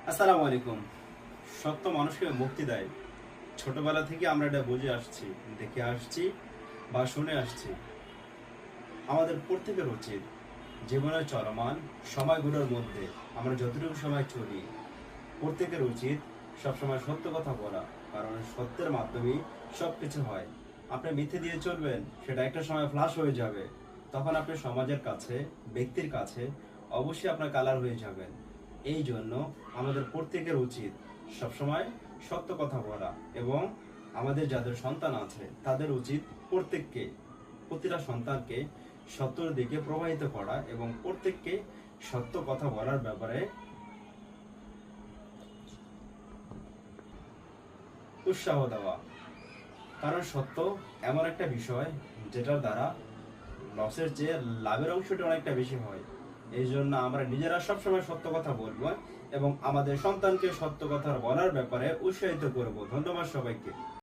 আসসালামু আলাইকুম। সত্য মানুষকে মুক্তি দেয়। ছোটবেলা থেকে আমরা এটা বুঝে আসছি, দেখে আসছি বা শুনে আসছি। আমাদের প্রত্যেকের উচিত জীবনের চলমান সময়গুলোর মধ্যে আমরা যতটুকু সময় চলি, প্রত্যেকের উচিত সবসময় সত্য কথা বলা। কারণ সত্যের মাধ্যমেই সব কিছু হয়। আপনি মিথ্যে দিয়ে চলবেন, সেটা একটা সময় ফ্লাশ হয়ে যাবে। তখন আপনি সমাজের কাছে, ব্যক্তির কাছে অবশ্যই আপনার কালার হয়ে যাবেন। এই জন্য আমাদের প্রত্যেকের উচিত সবসময় সত্য কথা বলা এবং আমাদের যাদের সন্তান আছে তাদের উচিত প্রতিটা সন্তানকে সত্যের দিকে প্রবাহিত করা এবং প্রত্যেককে সত্য কথা বলার ব্যাপারে উৎসাহ দেওয়া। কারণ সত্য এমন একটা বিষয় যেটার দ্বারা লসের চেয়ে লাভের অংশটা অনেকটা বেশি হয়। এই জন্য আমরা নিজেরা সবসময় সত্য কথা বলবো এবং আমাদের সন্তানকে সত্য কথা বলার ব্যাপারে উৎসাহিত করব। ধন্যবাদ সবাইকে।